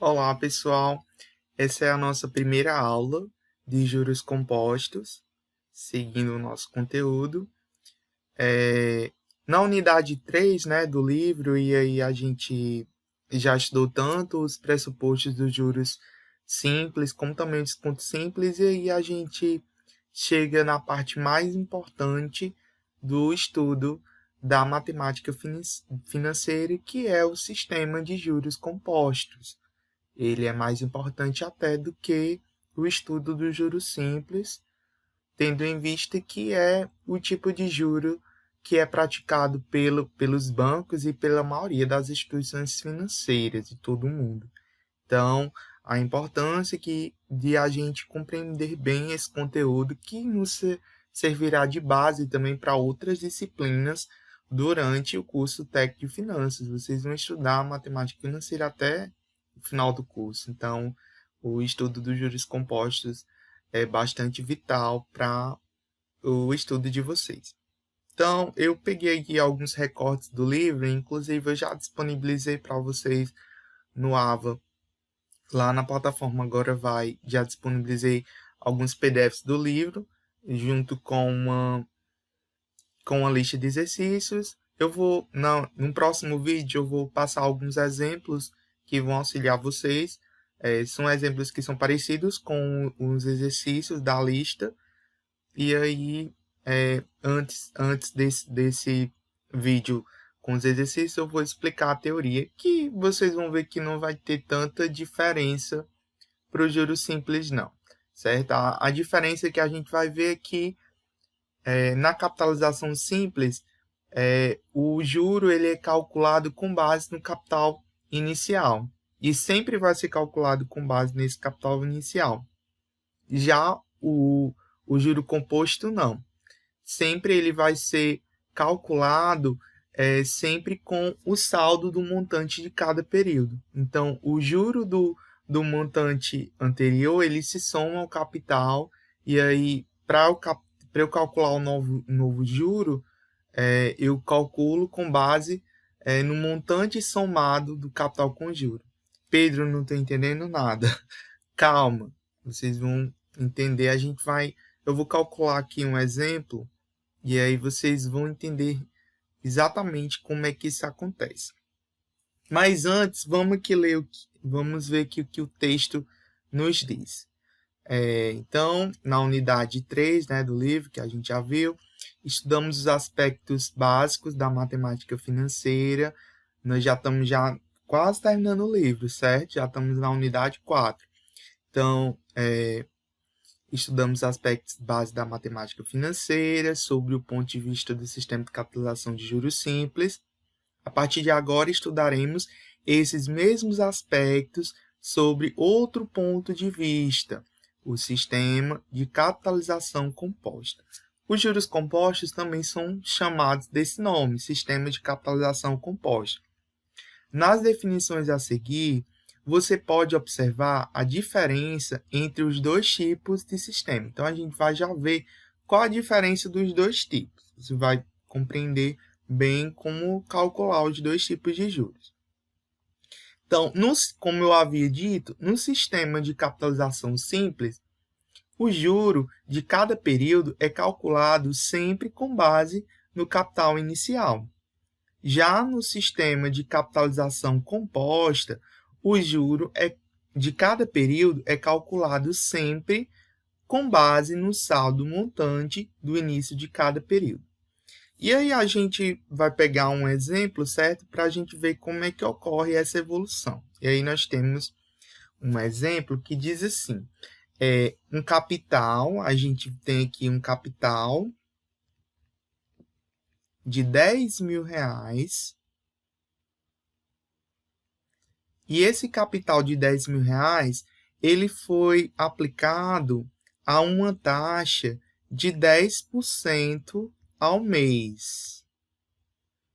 Olá, pessoal. Essa é a nossa primeira aula de juros compostos, seguindo o nosso conteúdo. Na unidade 3, né, do livro, e aí a gente já estudou tanto os pressupostos dos juros simples, como também o desconto simples, e aí a gente chega na parte mais importante do estudo da matemática financeira, que é o sistema de juros compostos. Ele é mais importante até do que o estudo do juro simples, tendo em vista que é o tipo de juro que é praticado pelos bancos e pela maioria das instituições financeiras de todo o mundo. Então, a importância de a gente compreender bem esse conteúdo que nos servirá de base também para outras disciplinas durante o curso técnico de finanças. Vocês vão estudar matemática financeira até o final do curso. Então, o estudo dos juros compostos é bastante vital para o estudo de vocês. Então, eu peguei aqui alguns recortes do livro, inclusive eu já disponibilizei para vocês no AVA. Lá na plataforma agora já disponibilizei alguns PDFs do livro, junto com uma lista de exercícios. No próximo vídeo, eu vou passar alguns exemplos que vão auxiliar vocês. São exemplos que são parecidos com os exercícios da lista. E aí, antes desse vídeo com os exercícios, eu vou explicar a teoria, que vocês vão ver que não vai ter tanta diferença para o juro simples, não. Certo? A diferença que a gente vai ver é que na capitalização simples, o juro ele é calculado com base no capital inicial. E sempre vai ser calculado com base nesse capital inicial. Já o juro composto, não. Sempre ele vai ser calculado sempre com o saldo do montante de cada período. Então, o juro do montante anterior, ele se soma ao capital, e aí, para eu calcular o novo juro, eu calculo com base no montante somado do capital com juro. Pedro, não estou entendendo nada. Calma, vocês vão entender. Eu vou calcular aqui um exemplo, e aí vocês vão entender exatamente como é que isso acontece. Mas antes, vamos ver aqui o que o texto nos diz. Então, na unidade 3, né, do livro, que a gente já viu, estudamos os aspectos básicos da matemática financeira. Nós já estamos quase terminando o livro, certo? Já estamos na unidade 4. Então, estudamos aspectos básicos da matemática financeira, sobre o ponto de vista do sistema de capitalização de juros simples. A partir de agora, estudaremos esses mesmos aspectos sobre outro ponto de vista, o sistema de capitalização composta. Os juros compostos também são chamados desse nome, sistema de capitalização composta. Nas definições a seguir, você pode observar a diferença entre os dois tipos de sistema. Então, a gente vai já ver qual a diferença dos dois tipos. Você vai compreender bem como calcular os dois tipos de juros. Então, como eu havia dito, no sistema de capitalização simples, o juro de cada período é calculado sempre com base no capital inicial. Já no sistema de capitalização composta, o juro de cada período é calculado sempre com base no saldo montante do início de cada período. E aí a gente vai pegar um exemplo, certo? Para a gente ver como é que ocorre essa evolução. E aí nós temos um exemplo que diz assim, um capital, a gente tem aqui um capital de R$10.000, e esse capital de R$10.000, ele foi aplicado a uma taxa de 10% ao mês,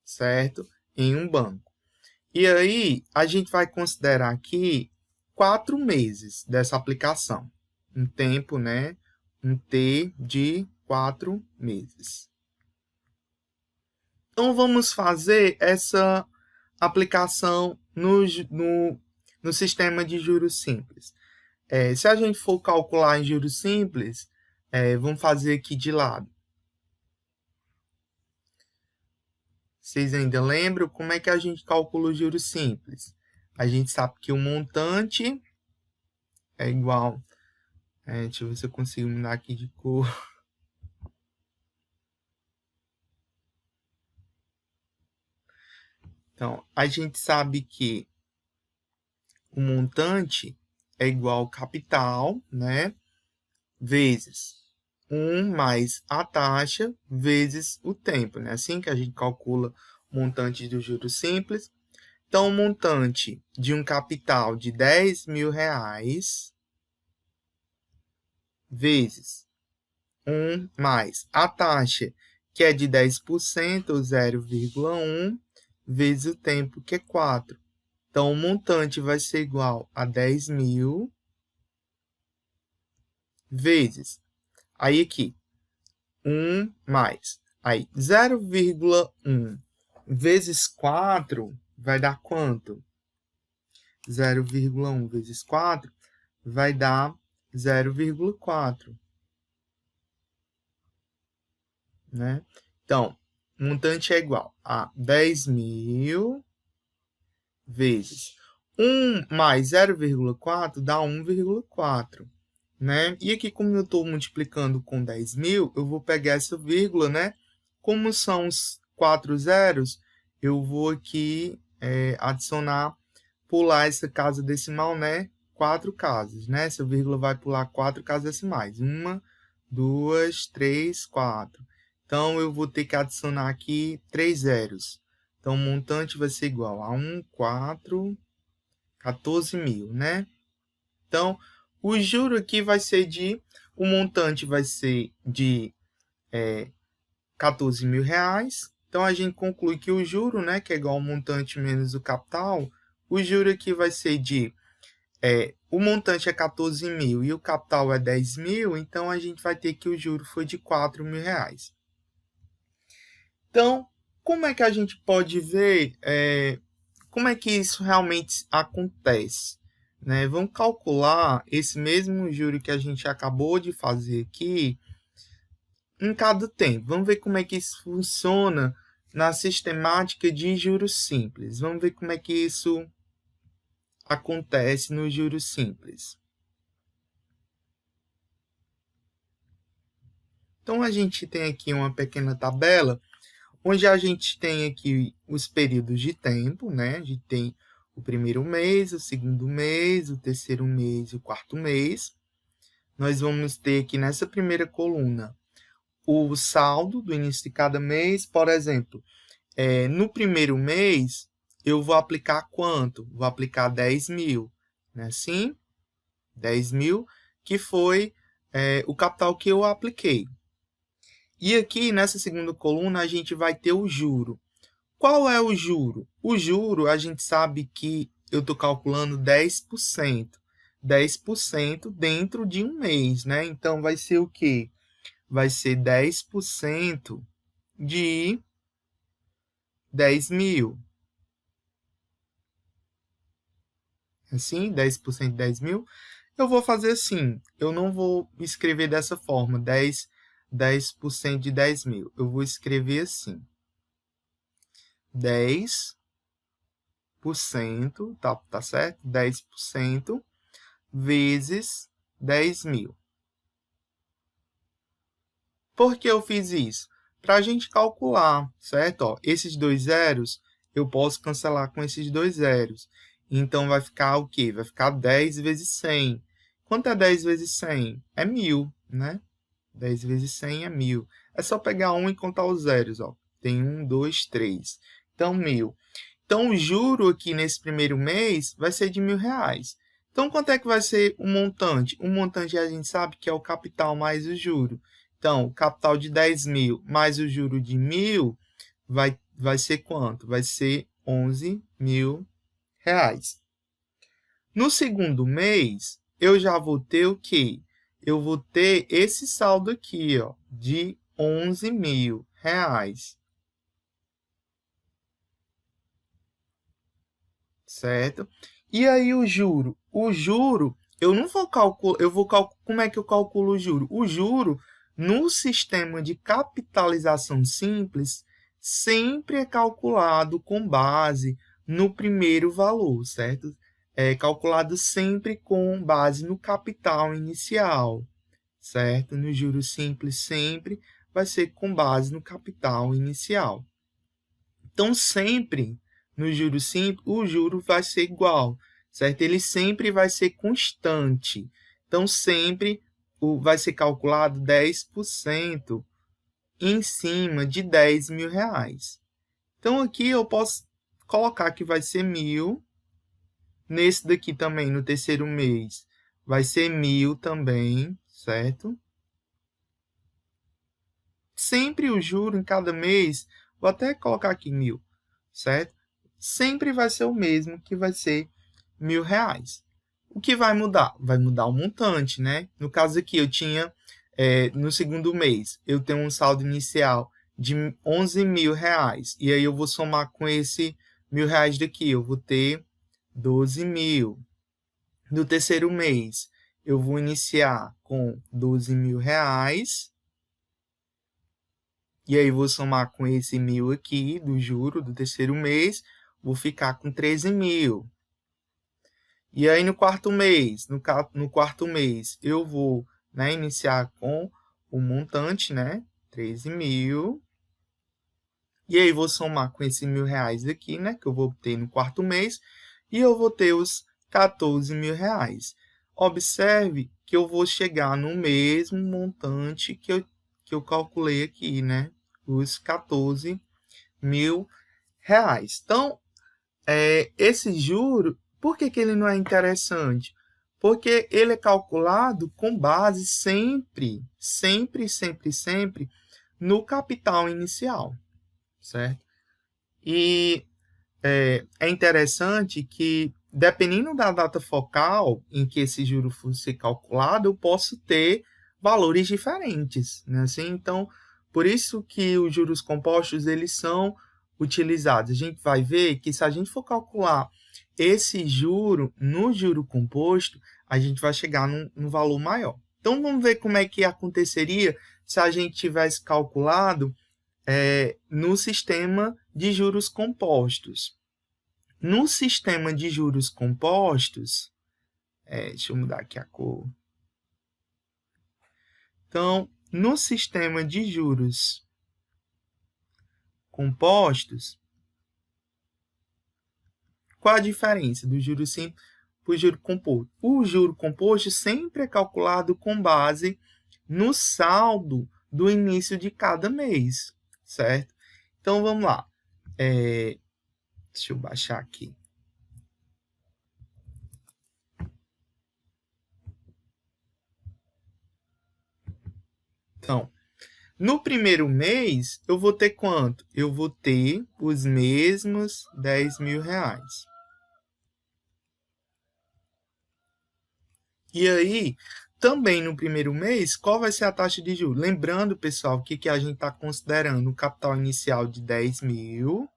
certo? Em um banco. E aí, a gente vai considerar aqui 4 meses dessa aplicação. Um tempo, né? Um T de 4 meses. Então, vamos fazer essa aplicação no no sistema de juros simples. Se a gente for calcular em juros simples, vamos fazer aqui de lado. Vocês ainda lembram como é que a gente calcula os juros simples? A gente sabe que o montante é igual... deixa eu ver se eu consigo mudar aqui de cor. Então, a gente sabe que o montante é igual ao capital, né? Vezes 1 mais a taxa vezes o tempo, né? Assim que a gente calcula o montante dos juros simples. Então, o montante de um capital de R$10.000 vezes 1 mais a taxa, que é de 10%, 0,1, vezes o tempo, que é 4. Então, o montante vai ser igual a 10.000 vezes, aí aqui, 1 mais, aí 0,1 vezes 4 vai dar quanto? 0,1 vezes 4 vai dar 0,4. Né? Então, o montante é igual a 10.000 vezes 1 mais 0,4 dá 1,4. Né? E aqui, como eu estou multiplicando com 10.000, eu vou pegar essa vírgula, né? Como são os 4 zeros, eu vou aqui adicionar, pular essa casa decimal, né? 4 casas, né? Essa vírgula vai pular 4 casas decimais. 1, 2, 3, 4. Então, eu vou ter que adicionar aqui 3 zeros. Então, o montante vai ser igual a 1, 4, 14.000, né? Então, o juro aqui vai ser de... O montante vai ser de R$14.000. Então, a gente conclui que o juro, né, que é igual ao montante menos o capital, o juro aqui vai ser de... o montante é 14.000 e o capital é 10.000, então a gente vai ter que o juro foi de R$4.000. Então, como é que a gente pode ver como é que isso realmente acontece? Né? Vamos calcular esse mesmo juro que a gente acabou de fazer aqui em cada tempo. Vamos ver como é que isso funciona na sistemática de juros simples. Vamos ver como é que isso acontece nos juros simples. Então, a gente tem aqui uma pequena tabela, onde a gente tem aqui os períodos de tempo, né? A gente tem o primeiro mês, o segundo mês, o terceiro mês e o quarto mês. Nós vamos ter aqui nessa primeira coluna o saldo do início de cada mês. Por exemplo, no primeiro mês, eu vou aplicar quanto? Vou aplicar 10.000, né? Assim, 10.000, que foi o capital que eu apliquei. E aqui, nessa segunda coluna, a gente vai ter o juro. Qual é o juro? O juro, a gente sabe que eu estou calculando 10%. 10% dentro de um mês, né? Então, vai ser o quê? Vai ser 10% de 10.000. Assim, 10% de 10.000. Eu vou fazer assim. Eu não vou escrever dessa forma, 10% de 10.000. Eu vou escrever assim. 10%, tá certo? 10% vezes 10.000. Por que eu fiz isso? Para a gente calcular, certo? Ó, esses dois zeros, eu posso cancelar com esses dois zeros. Então, vai ficar o quê? Vai ficar 10 vezes 100. Quanto é 10 vezes 100? É 1.000, né? 10 vezes 100 é 1.000. É só pegar 1 e contar os zeros, ó. Tem 1, 2, 3. Então, 1.000. Então, o juro aqui nesse primeiro mês vai ser de R$1.000. Então, quanto é que vai ser o montante? O montante a gente sabe que é o capital mais o juro. Então, o capital de 10.000 mais o juro de 1.000 vai ser quanto? Vai ser R$11.000. No segundo mês, eu já vou ter o quê? Eu vou ter esse saldo aqui, ó, de R$11.000. Certo? E aí o juro? O juro, eu não vou calcular, como é que eu calculo o juro? O juro, no sistema de capitalização simples, sempre é calculado com base no primeiro valor, certo? É calculado sempre com base no capital inicial, certo? No juro simples, sempre vai ser com base no capital inicial. Então, sempre no juro simples, o juro vai ser igual, certo? Ele sempre vai ser constante. Então, sempre vai ser calculado 10% em cima de 10 mil reais. Então, aqui eu posso colocar que vai ser 1.000. Nesse daqui também, no terceiro mês, vai ser 1.000 também, certo? Sempre o juro em cada mês, vou até colocar aqui 1.000, certo? Sempre vai ser o mesmo, que vai ser 1.000 reais. O que vai mudar? Vai mudar o montante, né? No caso aqui, eu tinha, no segundo mês, eu tenho um saldo inicial de 11 mil reais. E aí eu vou somar com esse 1.000 reais daqui, eu vou ter 12 mil. No terceiro mês, eu vou iniciar com 12 mil reais. E aí vou somar com esse 1.000 aqui do juro do terceiro mês, vou ficar com 13 mil. E aí no quarto mês, eu vou, né, iniciar com o montante, né, 13 mil. E aí vou somar com esse 1.000 reais aqui, né, que eu vou ter no quarto mês, e eu vou ter os 14 mil reais. Observe que eu vou chegar no mesmo montante que eu calculei aqui, né, os 14 mil reais. Então, esse juro, por que ele não é interessante? Porque ele é calculado com base sempre no capital inicial, certo? E é interessante que, dependendo da data focal em que esse juro for ser calculado, eu posso ter valores diferentes, né? Assim, então, por isso que os juros compostos eles são utilizados. A gente vai ver que se a gente for calcular esse juro no juro composto, a gente vai chegar num valor maior. Então, vamos ver como é que aconteceria se a gente tivesse calculado no sistema de juros compostos. No sistema de juros compostos, deixa eu mudar aqui a cor. Então, no sistema de juros compostos, qual a diferença do juro simples para o juro composto? O juro composto sempre é calculado com base no saldo do início de cada mês, certo? Então, vamos lá. Deixa eu baixar aqui. Então, no primeiro mês, eu vou ter quanto? Eu vou ter os mesmos 10 mil reais. E aí, também no primeiro mês, qual vai ser a taxa de juros? Lembrando, pessoal, que a gente está considerando o capital inicial de 10 mil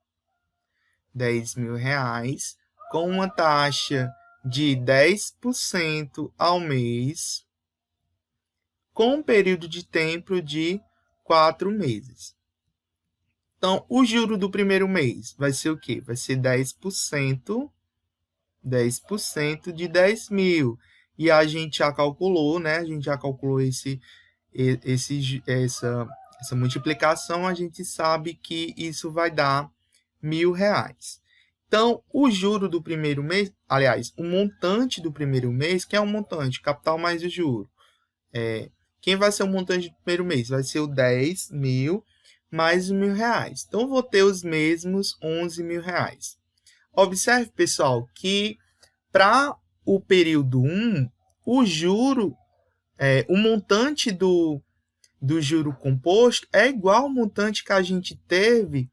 reais, com uma taxa de 10% ao mês, com um período de tempo de 4 meses. Então, o juro do primeiro mês vai ser o quê? Vai ser 10% de 10 mil. E a gente já calculou, né? A gente já calculou essa multiplicação, a gente sabe que isso vai dar 1.000 reais. Então, o juro do primeiro mês, aliás, o montante do primeiro mês, que é o montante, capital mais o juro. Quem vai ser o montante do primeiro mês? Vai ser o 10 mil mais os 1.000 reais. Então, eu vou ter os mesmos 11 mil reais. Observe, pessoal, que para o período 1, o juro, o montante do juro composto é igual ao montante que a gente teve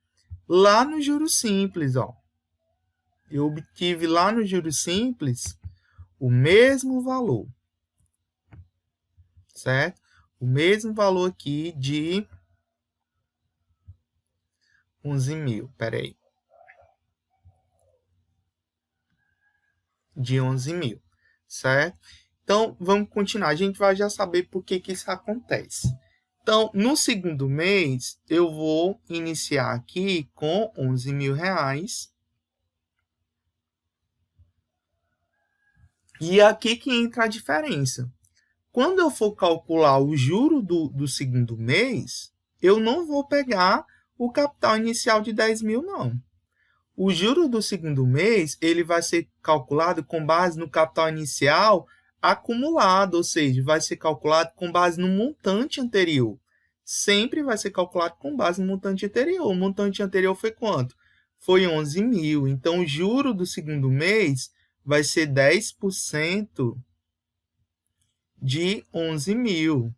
lá no juro simples. Ó. Eu obtive lá no juro simples o mesmo valor, certo? O mesmo valor aqui de 11 mil. Peraí. de 11 mil, certo? Então, vamos continuar. A gente vai já saber por que isso acontece. Então, no segundo mês, eu vou iniciar aqui com 11 mil reais. E é aqui que entra a diferença. Quando eu for calcular o juro do segundo mês, eu não vou pegar o capital inicial de 10 mil, não. O juro do segundo mês, ele vai ser calculado com base no capital inicial acumulado, ou seja, vai ser calculado com base no montante anterior. Sempre vai ser calculado com base no montante anterior. O montante anterior foi quanto? Foi 11 mil. Então, o juro do segundo mês vai ser 10% de 11 mil.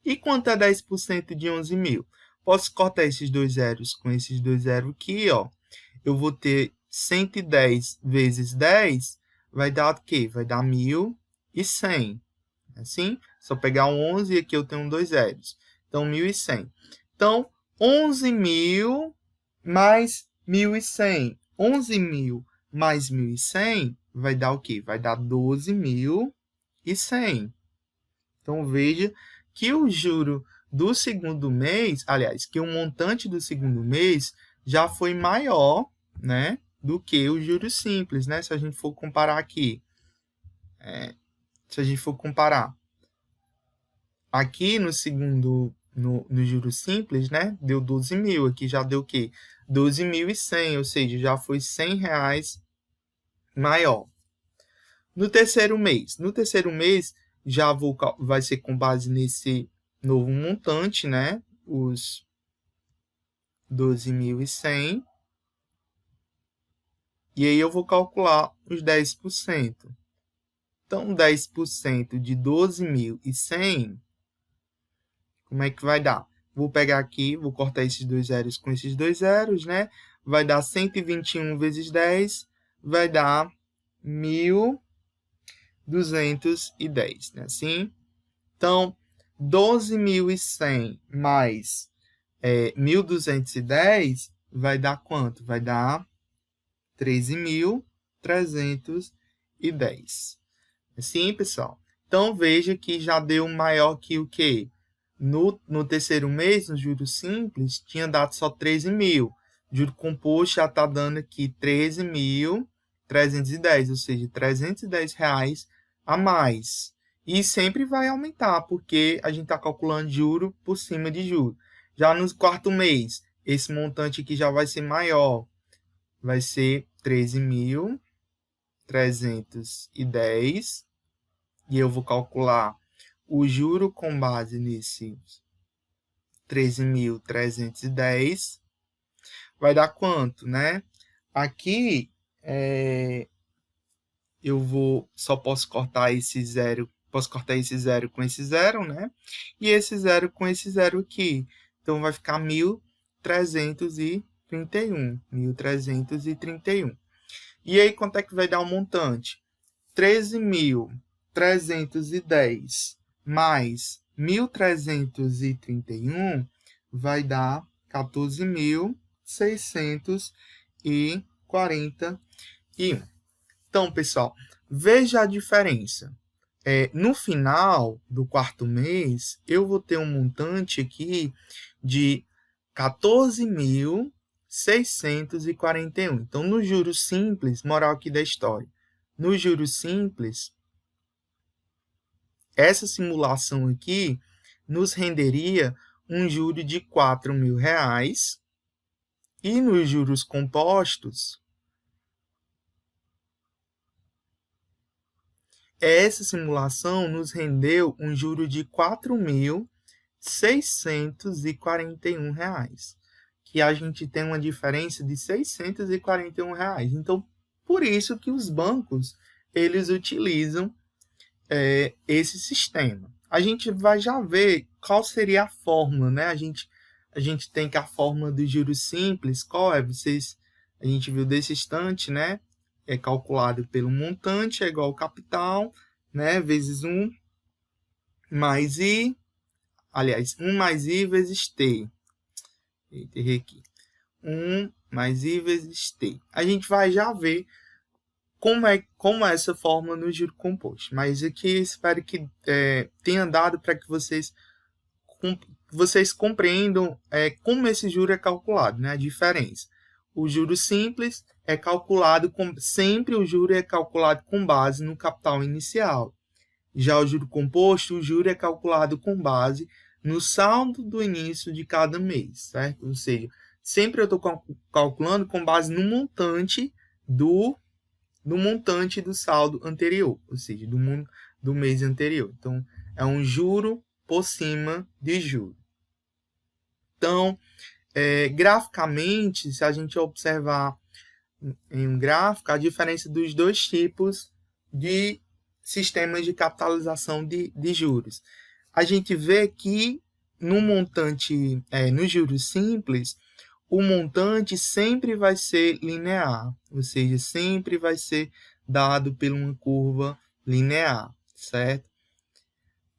E quanto é 10% de 11 mil? Posso cortar esses dois zeros com esses dois zeros aqui, ó. Eu vou ter 110 vezes 10, vai dar o quê? Vai dar 1.100. Assim, só pegar um 11 e aqui eu tenho dois zeros. Então, 1.100. Então, 11 mil mais 1.100. 11 mil mais 1.100 vai dar o quê? Vai dar 12.100. Então, veja que o juro do segundo mês, aliás, que o montante do segundo mês já foi maior, né, do que o juros simples, né? Se a gente for comparar aqui, se a gente for comparar aqui no segundo, no juros simples, né, deu 12 mil, aqui já deu o quê? 12.100, ou seja, já foi 100 reais maior. No terceiro mês já vai ser com base nesse novo montante, né, os 12.100. E aí eu vou calcular os 10%. Então, 10% de 12.100, como é que vai dar? Vou pegar aqui, vou cortar esses dois zeros com esses dois zeros, né? Vai dar 121 vezes 10, vai dar 1.210, né? Assim? Então, 12.100 mais 1.210 vai dar quanto? Vai dar 13.310. Assim, pessoal? Então, veja que já deu maior que o quê? No terceiro mês, no juros simples, tinha dado só 13 mil. Juro composto já está dando aqui 13.310, ou seja, R$ 310 a mais. E sempre vai aumentar, porque a gente está calculando juro por cima de juro. Já no quarto mês, esse montante aqui já vai ser maior. Vai ser 13.310. E eu vou calcular o juro com base nesse 13.310. Vai dar quanto, né? Aqui, eu só posso cortar esse zero, com esse zero, né? E esse zero com esse zero aqui. Então, vai ficar 1.331. 1.331. E aí, quanto é que vai dar o montante? 13.310 mais 1.331 vai dar 14.641. Então, pessoal, veja a diferença. No final do quarto mês, eu vou ter um montante aqui de 14.641. Então, no juros simples, moral aqui da história, no juros simples, essa simulação aqui nos renderia um juro de R$ 4.000. E nos juros compostos, essa simulação nos rendeu um juro de R$ 4.641, que a gente tem uma diferença de R$ 641. Então, por isso que os bancos eles utilizam esse sistema. A gente vai já ver qual seria a fórmula, né? A gente tem que a fórmula dos juros simples, qual é? A gente viu desse instante, né? É calculado pelo montante, é igual ao capital, né? Vezes 1 mais I, aliás, 1 mais I vezes T. Errei aqui. 1 mais I vezes T. A gente vai já ver como é essa fórmula no juro composto. Mas aqui espero que tenha dado para que vocês compreendam como esse juro é calculado, né? A diferença. O juro simples é calculado sempre o juro é calculado com base no capital inicial. Já o juro composto, o juro é calculado com base no saldo do início de cada mês, certo? Ou seja, sempre eu estou calculando com base no montante do saldo anterior, ou seja, do mês anterior. Então, é um juro por cima de juro. Então, graficamente, se a gente observar em um gráfico, a diferença dos dois tipos de sistemas de capitalização de juros. A gente vê que no montante, no juros simples, o montante sempre vai ser linear, ou seja, sempre vai ser dado por uma curva linear, certo?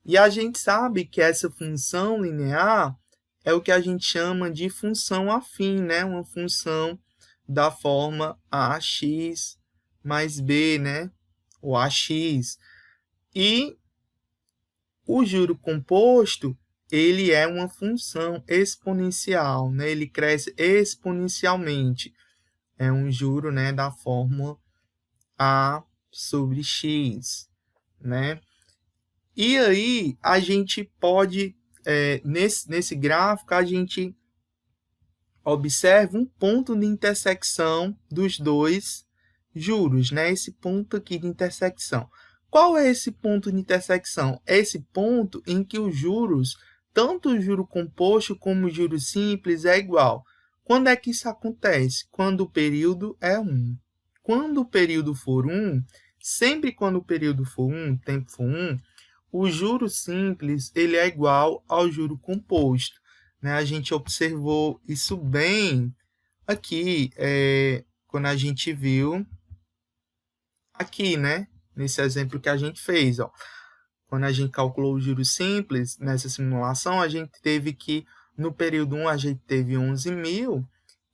E a gente sabe que essa função linear é o que a gente chama de função afim, né? Uma função da forma ax mais b, né? O ax. E o juro composto, ele é uma função exponencial, né? Ele cresce exponencialmente. É um juro, né, da fórmula a sobre x, né? E aí, a gente pode, nesse gráfico, a gente observa um ponto de intersecção dos dois juros, né? Esse ponto aqui de intersecção. Qual é esse ponto de intersecção? É esse ponto em que os juros, tanto o juro composto como o juro simples, é igual. Quando é que isso acontece? Quando o período é 1. Quando o período for 1, sempre quando o período for 1, o tempo for 1, o juro simples ele é igual ao juro composto, né? A gente observou isso bem aqui, quando a gente viu aqui, né? Nesse exemplo que a gente fez, ó. Quando a gente calculou o juro simples, nessa simulação, a gente teve que, no período 1, a gente teve 11 mil,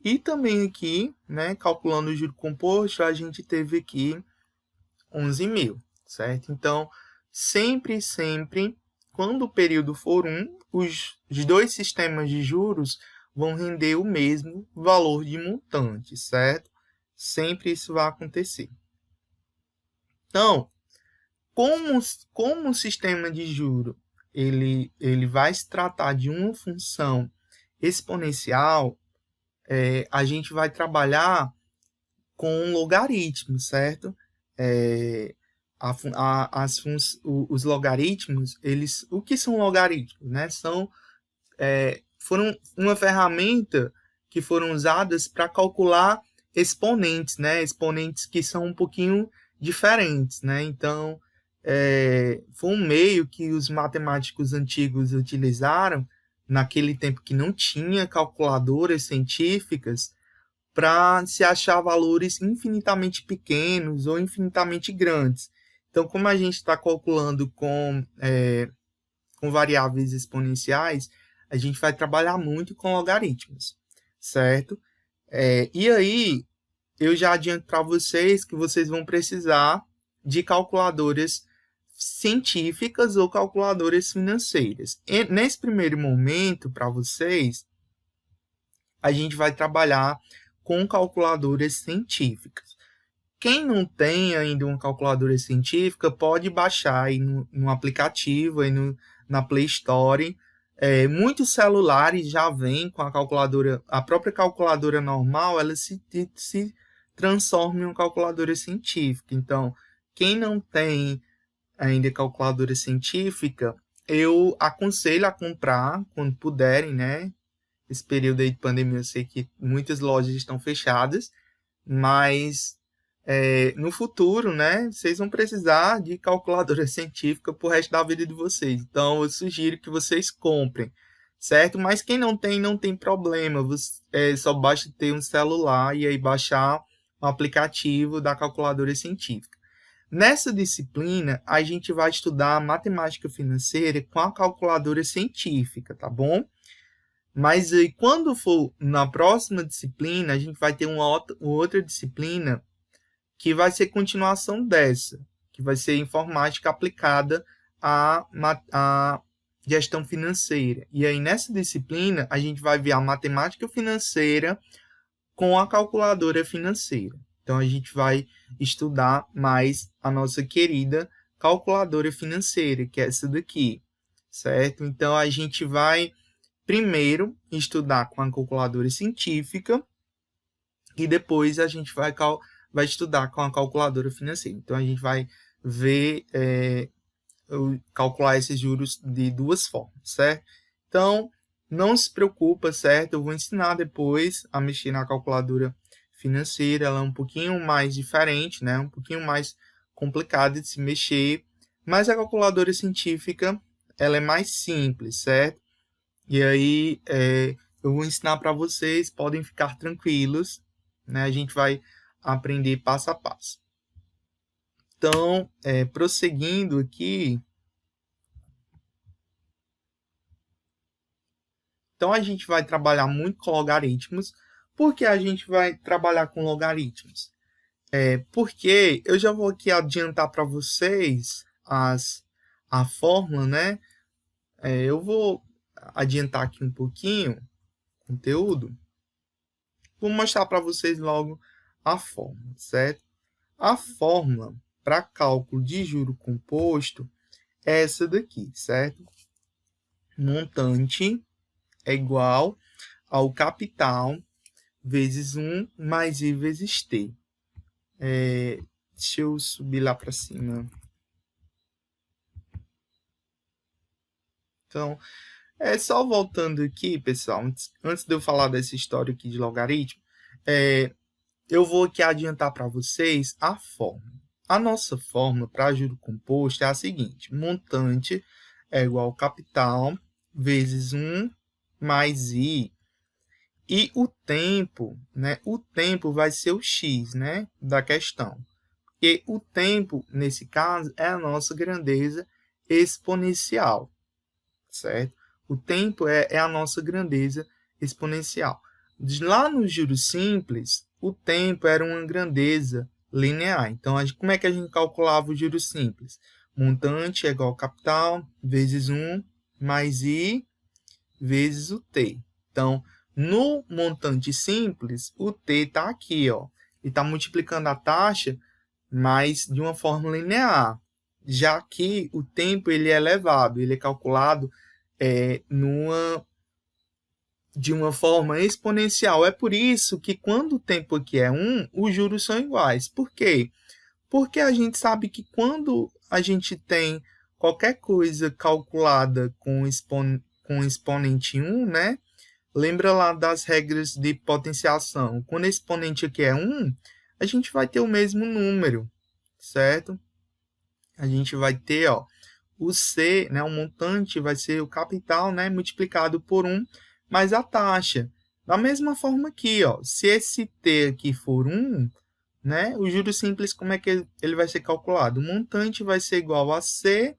e também aqui, né, calculando o juro composto, a gente teve aqui 11 mil, certo? Então, sempre, quando o período for 1, os dois sistemas de juros vão render o mesmo valor de montante, certo? Sempre isso vai acontecer. Então, como o sistema de juro ele vai se tratar de uma função exponencial, a gente vai trabalhar com logaritmos, certo? Os logaritmos, o que são logaritmos, né? Foram uma ferramenta que foram usadas para calcular exponentes, né? Exponentes que são um pouquinho diferentes, né? Então, foi um meio que os matemáticos antigos utilizaram naquele tempo que não tinha calculadoras científicas para se achar valores infinitamente pequenos ou infinitamente grandes. Então, como a gente está calculando com variáveis exponenciais, a gente vai trabalhar muito com logaritmos, certo? E aí, eu já adianto para vocês que vocês vão precisar de calculadoras científicas ou calculadoras financeiras. E nesse primeiro momento, para vocês, a gente vai trabalhar com calculadoras científicas. Quem não tem ainda uma calculadora científica pode baixar aí no aplicativo, aí na Play Store. Muitos celulares já vêm com a calculadora, a própria calculadora normal, ela se transforma em uma calculadora científica. Então, quem não tem ainda calculadora científica, eu aconselho a comprar quando puderem, né? Esse período aí de pandemia, eu sei que muitas lojas estão fechadas, mas no futuro, né, vocês vão precisar de calculadora científica para o resto da vida de vocês. Então, eu sugiro que vocês comprem, certo? Mas quem não tem problema. Só basta ter um celular e aí baixar o aplicativo da calculadora científica. Nessa disciplina, a gente vai estudar matemática financeira com a calculadora científica, tá bom? Mas aí, quando for na próxima disciplina, a gente vai ter uma outra disciplina que vai ser continuação dessa, que vai ser informática aplicada à gestão financeira. E aí, nessa disciplina, a gente vai ver a matemática financeira com a calculadora financeira. Então, a gente vai estudar mais a nossa querida calculadora financeira, que é essa daqui, certo? Então, a gente vai primeiro estudar com a calculadora científica e depois a gente vai estudar com a calculadora financeira. Então, a gente vai ver, calcular esses juros de duas formas, certo? Então, não se preocupa, certo? Eu vou ensinar depois a mexer na calculadora financeira. Ela é um pouquinho mais diferente, né? Um pouquinho mais complicada de se mexer, mas a calculadora científica, ela é mais simples, certo? E aí, eu vou ensinar para vocês, podem ficar tranquilos, né? A gente vai aprender passo a passo. Então, prosseguindo aqui. Então, a gente vai trabalhar muito com logaritmos. Por que a gente vai trabalhar com logaritmos? Porque eu já vou aqui adiantar para vocês a fórmula, né? Eu vou adiantar aqui um pouquinho o conteúdo. Vou mostrar para vocês logo a fórmula, certo? A fórmula para cálculo de juro composto é essa daqui, certo? Montante é igual ao capital vezes 1 mais I vezes T. Deixa eu subir lá para cima. Então, só voltando aqui, pessoal, antes de eu falar dessa história aqui de logaritmo, eu vou aqui adiantar para vocês a fórmula. A nossa fórmula para juro composto é a seguinte: montante é igual ao capital vezes 1 mais I. E o tempo, né? O tempo vai ser o x, né, da questão. E o tempo, nesse caso, é a nossa grandeza exponencial, certo? O tempo é a nossa grandeza exponencial. Lá no juros simples, o tempo era uma grandeza linear. Então, como é que a gente calculava o juros simples? Montante é igual ao capital vezes 1 mais I vezes o T. Então, no montante simples, o T está aqui, ó, e está multiplicando a taxa, mas de uma forma linear. Já que o tempo ele é elevado, ele é calculado de uma forma exponencial. É por isso que quando o tempo aqui é 1, os juros são iguais. Por quê? Porque a gente sabe que quando a gente tem qualquer coisa calculada com exponente 1, né? Lembra lá das regras de potenciação. Quando o exponente aqui é 1, a gente vai ter o mesmo número, certo? A gente vai ter, ó, o C, né, o montante vai ser o capital, né, multiplicado por 1, mais a taxa. Da mesma forma aqui, ó, se esse T aqui for 1, né, o juros simples, como é que ele vai ser calculado? O montante vai ser igual a C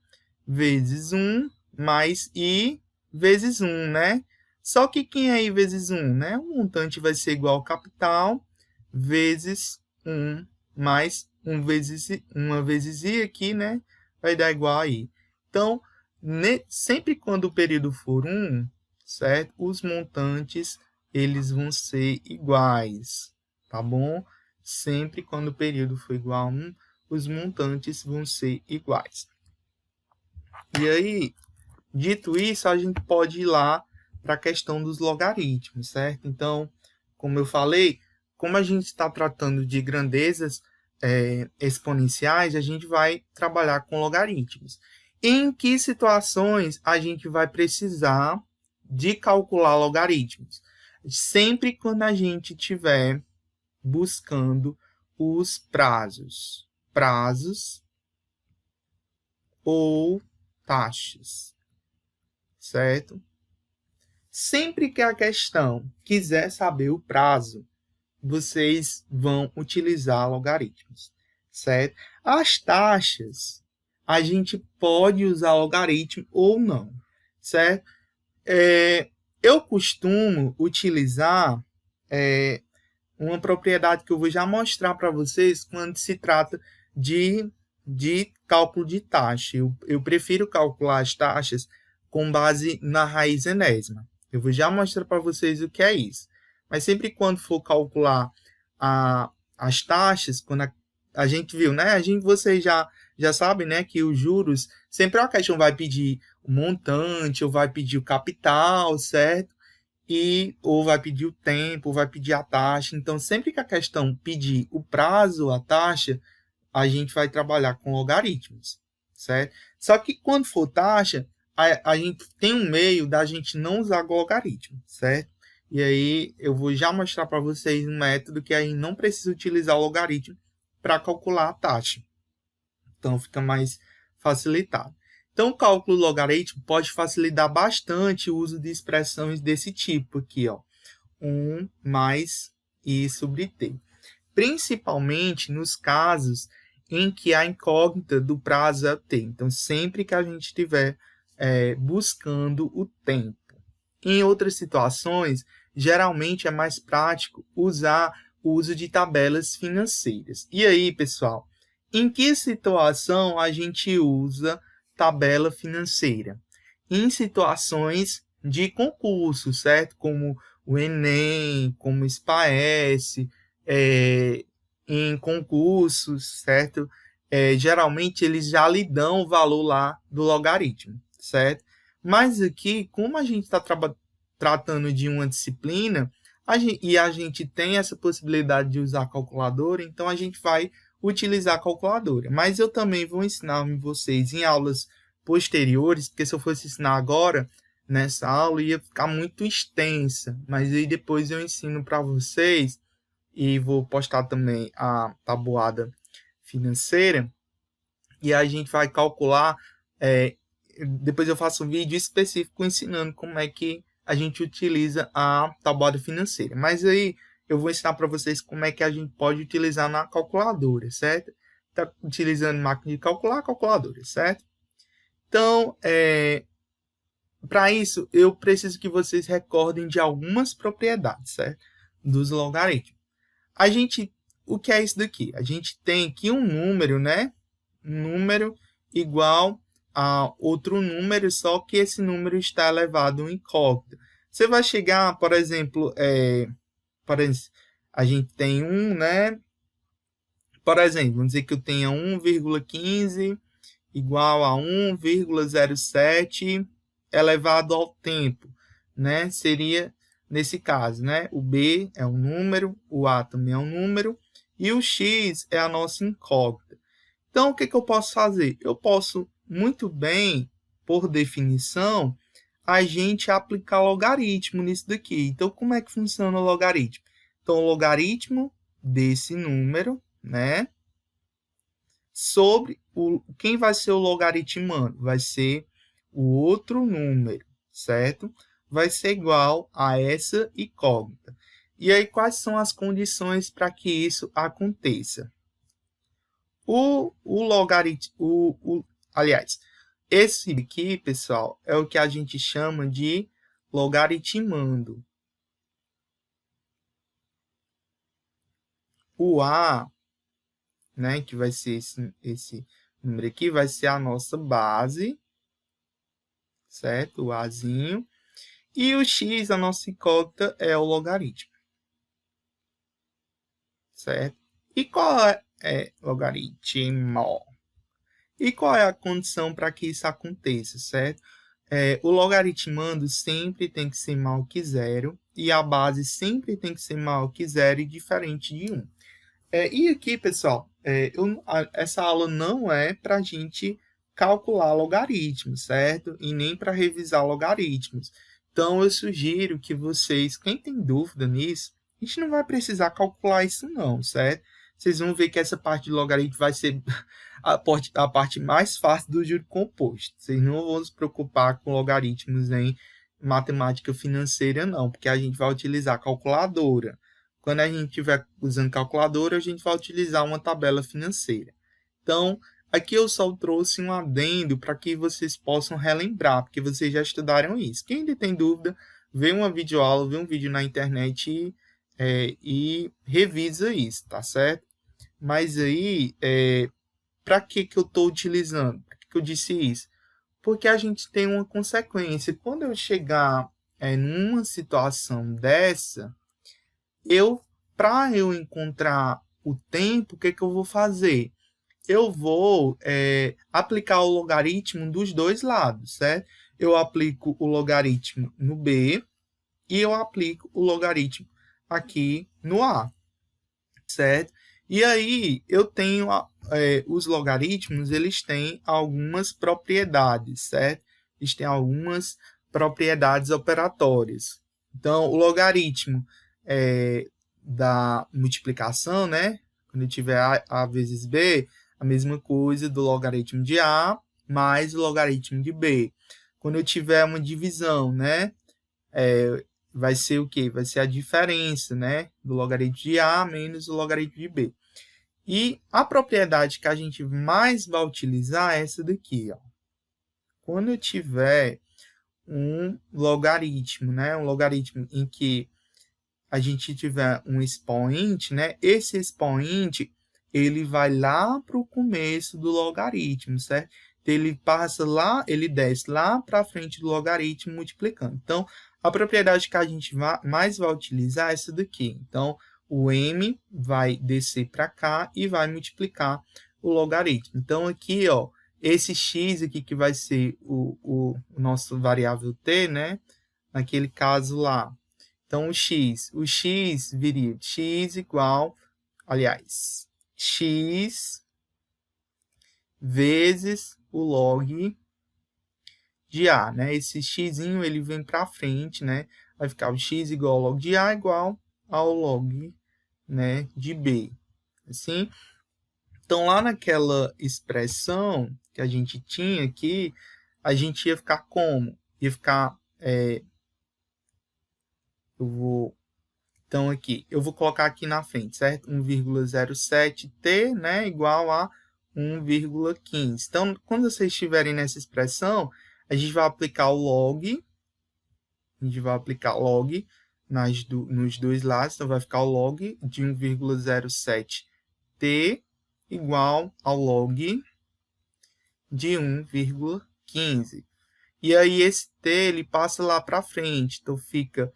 vezes 1 mais I vezes 1, né? Só que quem é I vezes 1, né? O montante vai ser igual ao capital vezes 1 mais 1 vezes I aqui, né? Vai dar igual a I. Então, sempre quando o período for 1, certo? Os montantes, eles vão ser iguais, tá bom? Sempre quando o período for igual a 1, os montantes vão ser iguais. E aí, dito isso, a gente pode ir lá para a questão dos logaritmos, certo? Então, como eu falei, como a gente está tratando de grandezas exponenciais, a gente vai trabalhar com logaritmos. Em que situações a gente vai precisar de calcular logaritmos? Sempre quando a gente estiver buscando os prazos ou taxas, certo? Sempre que a questão quiser saber o prazo, vocês vão utilizar logaritmos, certo? As taxas, a gente pode usar logaritmo ou não, certo? Eu costumo utilizar uma propriedade que eu vou já mostrar para vocês quando se trata de cálculo de taxa. Eu prefiro calcular as taxas com base na raiz enésima. Eu vou já mostrar para vocês o que é isso. Mas sempre quando for calcular as taxas, quando a gente viu, né? Vocês já sabem, né, que os juros, sempre a questão vai pedir o montante, ou vai pedir o capital, certo? Ou vai pedir o tempo, ou vai pedir a taxa. Então, sempre que a questão pedir o prazo, a taxa, a gente vai trabalhar com logaritmos, certo? Só que quando for taxa, a gente tem um meio da gente não usar logaritmo, certo? E aí eu vou já mostrar para vocês um método que a gente não precisa utilizar o logaritmo para calcular a taxa. Então fica mais facilitado. Então o cálculo logarítmico pode facilitar bastante o uso de expressões desse tipo aqui, ó. 1 mais I sobre T. Principalmente nos casos em que a incógnita do prazo é T. Então, sempre que a gente estiver buscando o tempo. Em outras situações, geralmente é mais prático usar o uso de tabelas financeiras. E aí, pessoal, em que situação a gente usa tabela financeira? Em situações de concurso, certo? Como o Enem, como o SPAES, em concursos, certo? Geralmente eles já lhe dão o valor lá do logaritmo, certo? Mas aqui, como a gente está tratando de uma disciplina, a gente tem essa possibilidade de usar a calculadora, então a gente vai utilizar a calculadora. Mas eu também vou ensinar vocês em aulas posteriores, porque se eu fosse ensinar agora, nessa aula, ia ficar muito extensa. Mas aí depois eu ensino para vocês, e vou postar também a tabuada financeira, e a gente vai calcular, depois eu faço um vídeo específico ensinando como é que a gente utiliza a tabuada financeira. Mas aí eu vou ensinar para vocês como é que a gente pode utilizar na calculadora, certo? Está utilizando máquina de calcular, calculadora, certo? Então, para isso, eu preciso que vocês recordem de algumas propriedades, certo? Dos logaritmos. O que é isso daqui? A gente tem aqui um número, né? Um número igual a outro número, só que esse número está elevado a um incógnito. Você vai chegar, por exemplo, a gente tem né? Por exemplo, vamos dizer que eu tenha 1,15 igual a 1,07 elevado ao tempo, né? Seria, nesse caso, né? O B é um número, o A também é um número, e o X é a nossa incógnita. Então, o que eu posso fazer? Eu posso, muito bem, por definição, a gente aplicar logaritmo nisso daqui. Então, como é que funciona o logaritmo? Então, o logaritmo desse número, né? Sobre quem vai ser o logaritmando? Vai ser o outro número, certo? Vai ser igual a essa incógnita. E aí, quais são as condições para que isso aconteça? Aliás, esse aqui, pessoal, é o que a gente chama de logaritmando. O A, né, que vai ser esse número aqui, vai ser a nossa base, certo? O Azinho. E o X, a nossa incógnita, é o logaritmo, certo? E qual é logaritmo? E qual é a condição para que isso aconteça, certo? O logaritmando sempre tem que ser maior que zero, e a base sempre tem que ser maior que zero e diferente de 1. E aqui, pessoal, essa aula não é para a gente calcular logaritmos, certo? E nem para revisar logaritmos. Então, eu sugiro que vocês, quem tem dúvida nisso, a gente não vai precisar calcular isso não, certo? Vocês vão ver que essa parte de logaritmo vai ser a parte mais fácil do juro composto. Vocês não vão se preocupar com logaritmos em matemática financeira, não, porque a gente vai utilizar calculadora. Quando a gente estiver usando calculadora, a gente vai utilizar uma tabela financeira. Então, aqui eu só trouxe um adendo para que vocês possam relembrar, porque vocês já estudaram isso. Quem ainda tem dúvida, vê uma videoaula, vê um vídeo na internet e revisa isso, tá certo? Mas aí, para que eu estou utilizando? Por que eu disse isso? Porque a gente tem uma consequência. Quando eu chegar numa situação dessa, para eu encontrar o tempo, o que eu vou fazer? Eu vou aplicar o logaritmo dos dois lados, certo? Eu aplico o logaritmo no B e eu aplico o logaritmo aqui no A, certo? E aí eu tenho os logaritmos, eles têm algumas propriedades, certo? Eles têm algumas propriedades operatórias. Então, o logaritmo da multiplicação, né? Quando eu tiver A vezes B, a mesma coisa do logaritmo de A mais o logaritmo de B. Quando eu tiver uma divisão, né? Vai ser o quê? Vai ser a diferença, né? Do logaritmo de A menos o logaritmo de B. E a propriedade que a gente mais vai utilizar é essa daqui, ó. Quando eu tiver um logaritmo, né? Um logaritmo em que a gente tiver um expoente, né? Esse expoente, ele vai lá para o começo do logaritmo, certo? Então, ele passa lá, ele desce lá para a frente do logaritmo multiplicando. Então, a propriedade que a gente mais vai utilizar é essa daqui. Então, o m vai descer para cá e vai multiplicar o logaritmo. Então, aqui, ó, esse x aqui que vai ser o nosso variável t, né? Naquele caso lá. Então, o x viria x igual, aliás, x vezes o log de A, né? Esse x ele vem para frente, né? Vai ficar o x igual ao log de A igual ao log, né, de B. Assim, então, lá naquela expressão que a gente tinha aqui, a gente ia ficar como? Ia ficar, então, aqui, eu vou colocar aqui na frente, certo? 1,07t, né, igual a 1,15. Então, quando vocês estiverem nessa expressão, a gente vai aplicar o log, nos dois lados, então vai ficar o log de 1,07t igual ao log de 1,15. E aí esse t ele passa lá para frente, então fica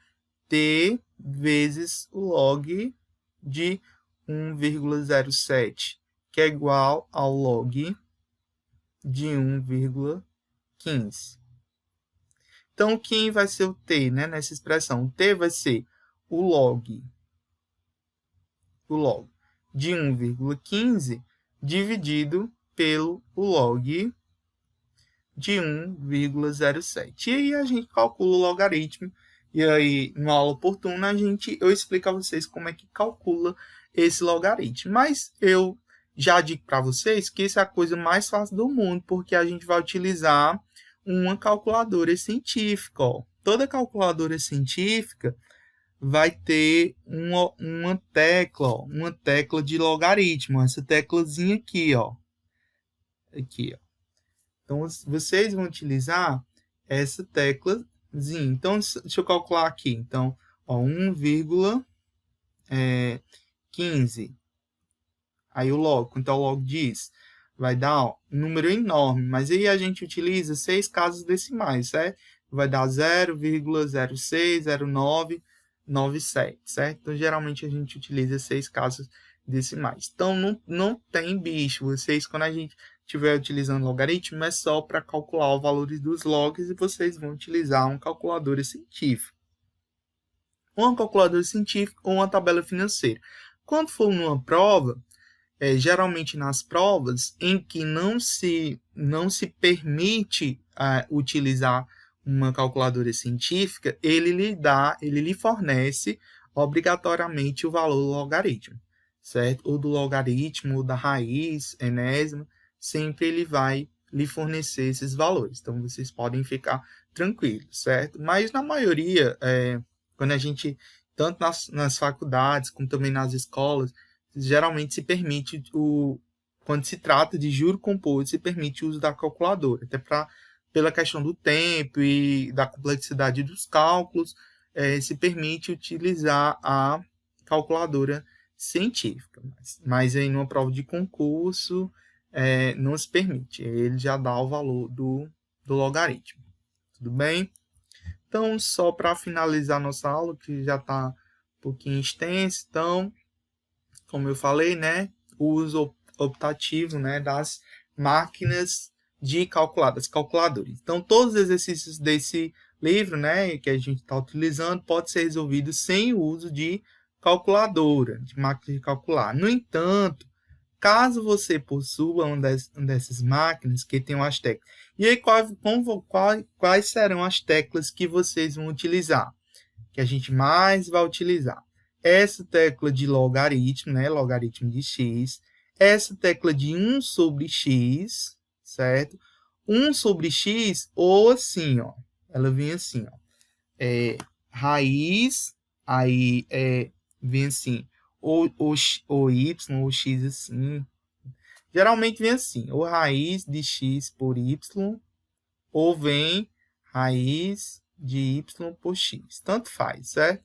t vezes o log de 1,07, que é igual ao log de 1,15. Então, quem vai ser o t, né, nessa expressão? O t vai ser o log de 1,15 dividido pelo log de 1,07. E aí a gente calcula o logaritmo. E aí, numa aula oportuna, eu explico a vocês como é que calcula esse logaritmo. Mas eu já digo para vocês que isso é a coisa mais fácil do mundo, porque a gente vai utilizar uma calculadora científica. Ó. Toda calculadora científica vai ter uma tecla de logaritmo, essa teclazinha aqui, ó. Aqui, ó. Então, vocês vão utilizar essa teclazinha. Então, deixa eu calcular aqui. Então, 1,15. Aí o log, quanto é o log disso? Vai dar um número enorme, mas aí a gente utiliza 6 casas decimais, certo? Vai dar 0,060997, certo? Então, geralmente a gente utiliza 6 casas decimais. Então, não tem bicho. Vocês, quando a gente estiver utilizando logaritmo, é só para calcular os valores dos logs e vocês vão utilizar uma calculadora científica. Uma calculadora científica ou uma tabela financeira. Quando for numa prova, geralmente nas provas em que não se permite utilizar uma calculadora científica, ele lhe fornece obrigatoriamente o valor do logaritmo, certo? Ou do logaritmo, ou da raiz, enésima, sempre ele vai lhe fornecer esses valores. Então, vocês podem ficar tranquilos, certo? Mas, na maioria, quando a gente, tanto nas faculdades, como também nas escolas, geralmente se permite, quando se trata de juro composto, se permite o uso da calculadora, até pela questão do tempo e da complexidade dos cálculos, se permite utilizar a calculadora científica. Mas aí numa prova de concurso não se permite. Ele já dá o valor do logaritmo. Tudo bem? Então, só para finalizar nossa aula, que já está um pouquinho extenso, então, como eu falei, né, o uso optativo, né, das máquinas de calcular, das calculadoras. Então, todos os exercícios desse livro, né, que a gente está utilizando, pode ser resolvido sem o uso de calculadora, de máquina de calcular. No entanto, caso você possua uma dessas máquinas que tem as teclas, e aí quais serão as teclas que vocês vão utilizar? Que a gente mais vai utilizar? Essa tecla de logaritmo, né? Logaritmo de x. Essa tecla de 1 sobre x, certo? 1 sobre x, ou assim, ó. Ela vem assim, ó. Raiz, aí vem assim, ou y, ou x assim. Geralmente vem assim, ou raiz de x por y, ou vem raiz de y por x. Tanto faz, certo?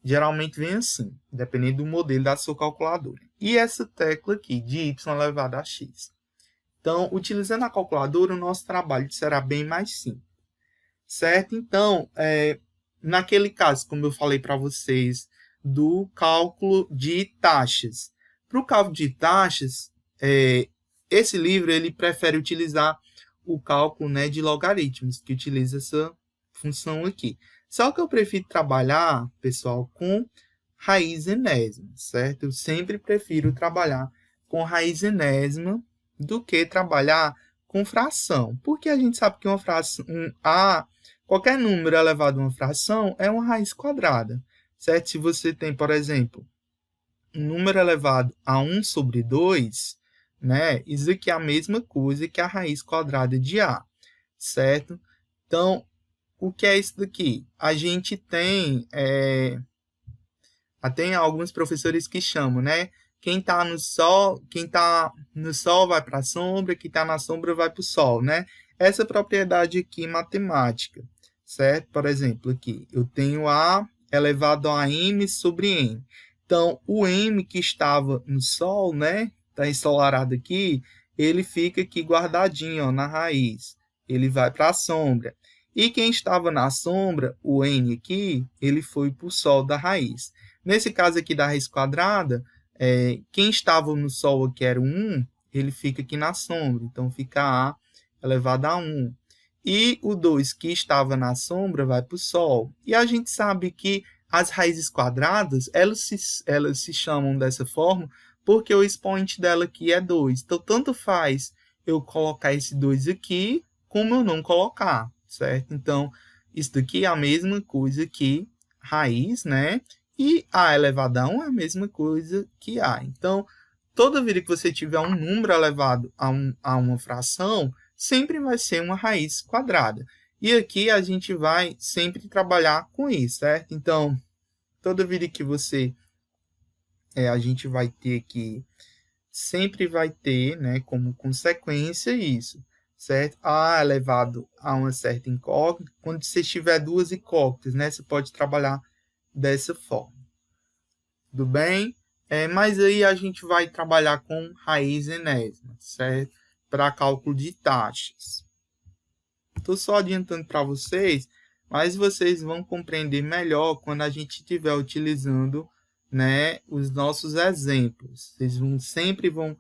Geralmente vem assim, dependendo do modelo da sua calculadora. E essa tecla aqui, de y elevado a x. Então, utilizando a calculadora, o nosso trabalho será bem mais simples. Certo? Então, naquele caso, como eu falei para vocês, do cálculo de taxas. Para o cálculo de taxas, esse livro ele prefere utilizar o cálculo, né, de logaritmos, que utiliza essa função aqui. Só que eu prefiro trabalhar, pessoal, com raiz enésima, certo? Eu sempre prefiro trabalhar com raiz enésima do que trabalhar com fração. Porque a gente sabe que uma fração, qualquer número elevado a uma fração é uma raiz quadrada, certo? Se você tem, por exemplo, um número elevado a 1 sobre 2, né? Isso aqui é a mesma coisa que a raiz quadrada de A, certo? Então, o que é isso daqui? A gente tem alguns professores que chamam, né? Quem está no sol vai para a sombra, quem está na sombra vai para o sol, né? Essa propriedade aqui matemática, certo? Por exemplo, aqui eu tenho A elevado a m sobre n. Então, o m que estava no sol, né? Está ensolarado aqui, ele fica aqui guardadinho, ó, na raiz. Ele vai para a sombra. E quem estava na sombra, o n aqui, ele foi para o sol da raiz. Nesse caso aqui da raiz quadrada, quem estava no sol aqui era o 1, ele fica aqui na sombra. Então, fica A elevado a 1. E o 2 que estava na sombra vai para o sol. E a gente sabe que as raízes quadradas, elas se chamam dessa forma porque o expoente dela aqui é 2. Então, tanto faz eu colocar esse 2 aqui, como eu não colocar, certo? Então, isso daqui é a mesma coisa que raiz, né? E A elevado a 1 é a mesma coisa que A. Então, toda vez que você tiver um número elevado a uma fração, sempre vai ser uma raiz quadrada. E aqui a gente vai sempre trabalhar com isso, certo? Então, toda vez que a gente vai ter que, sempre vai ter, né, como consequência isso, certo? A elevado a uma certa incógnita. Quando você tiver duas incógnitas, né, você pode trabalhar dessa forma. Tudo bem? Mas aí a gente vai trabalhar com raiz enésima, certo? Para cálculo de taxas. Estou só adiantando para vocês, mas vocês vão compreender melhor quando a gente estiver utilizando, né, os nossos exemplos. Vocês sempre vão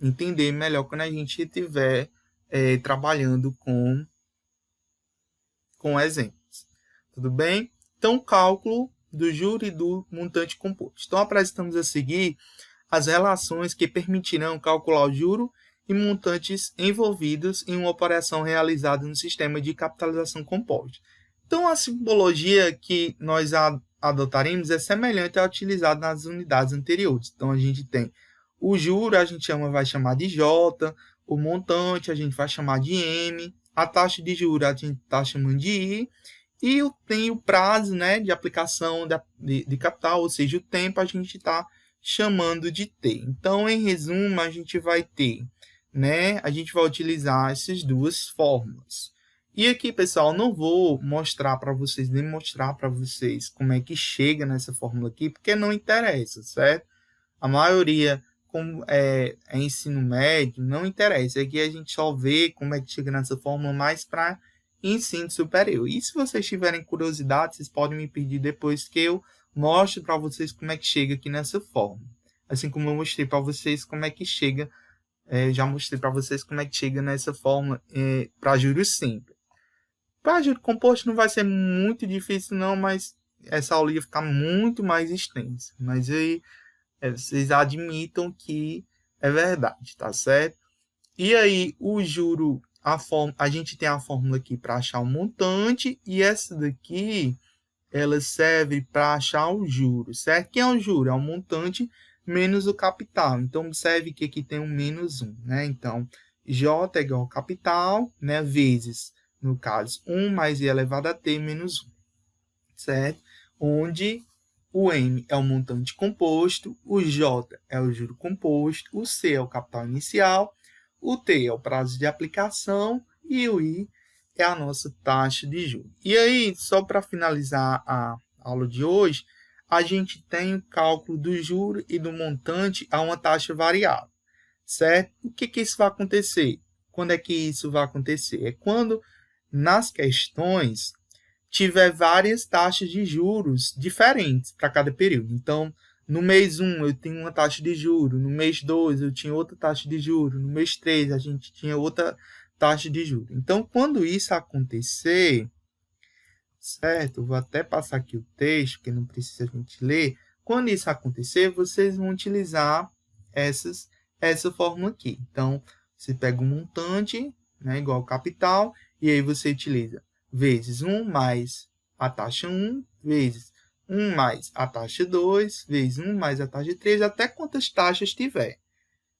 entender melhor quando a gente estiver trabalhando com exemplos. Tudo bem? Então, cálculo do juro e do montante composto. Então, apresentamos a seguir as relações que permitirão calcular o juro e montantes envolvidos em uma operação realizada no sistema de capitalização composta. Então, a simbologia que nós adotaremos é semelhante à utilizada nas unidades anteriores. Então, a gente tem o juro, a gente vai chamar de J, o montante a gente vai chamar de M, a taxa de juros a gente está chamando de I, e tem o prazo, né, de aplicação de capital, ou seja, o tempo a gente está chamando de T. Então, em resumo, a gente vai ter, né, a gente vai utilizar essas duas fórmulas. E aqui, pessoal, não vou mostrar para vocês, nem mostrar para vocês como é que chega nessa fórmula aqui, porque não interessa, certo? A maioria, como é ensino médio, não interessa. Aqui a gente só vê como é que chega nessa fórmula mais para ensino superior. E se vocês tiverem curiosidade, vocês podem me pedir depois que eu mostre para vocês como é que chega aqui nessa fórmula. Assim como eu mostrei para vocês como é que chega, já mostrei para vocês como é que chega nessa fórmula para juros simples. Para juro composto não vai ser muito difícil não, mas essa aula ia ficar muito mais extensa. Mas aí vocês admitam que é verdade, tá certo? E aí o juro, a gente tem a fórmula aqui para achar o montante e essa daqui ela serve para achar o juro, certo? Quem é o juro? É o montante menos o capital. Então, observe que aqui tem um menos 1, né? Então, J é igual ao capital, né? Vezes, no caso, 1 mais I elevado a T menos 1, certo? Onde o M é o montante composto, o J é o juro composto, o C é o capital inicial, o T é o prazo de aplicação e o I é a nossa taxa de juros. E aí, só para finalizar a aula de hoje, a gente tem o cálculo do juro e do montante a uma taxa variável, certo? O que isso vai acontecer? Quando é que isso vai acontecer? É quando nas questões tiver várias taxas de juros diferentes para cada período. Então, no mês 1 eu tenho uma taxa de juros, no mês 2 eu tinha outra taxa de juros, no mês 3 a gente tinha outra taxa de juros. Então, quando isso acontecer, certo? Vou até passar aqui o texto, porque não precisa a gente ler. Quando isso acontecer, vocês vão utilizar essa fórmula aqui. Então, você pega um montante, né, igual ao capital, e aí você utiliza vezes 1 mais a taxa 1, vezes 1 mais a taxa 2, vezes 1 mais a taxa 3, até quantas taxas tiver.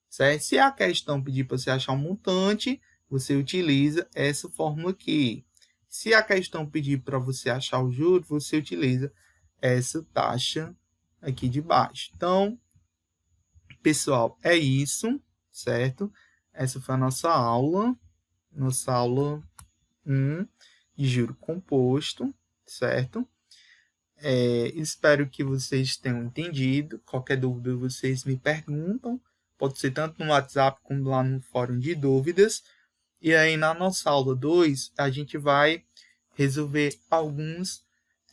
Certo? Se a questão pedir para você achar um montante, você utiliza essa fórmula aqui. Se a questão pedir para você achar o juro, você utiliza essa taxa aqui de baixo. Então, pessoal, é isso, certo? Essa foi a nossa aula 1 de juro composto, certo? Espero que vocês tenham entendido. Qualquer dúvida vocês me perguntam. Pode ser tanto no WhatsApp como lá no fórum de dúvidas. E aí, na nossa aula 2, a gente vai resolver alguns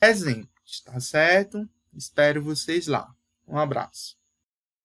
exemplos, tá certo? Espero vocês lá. Um abraço.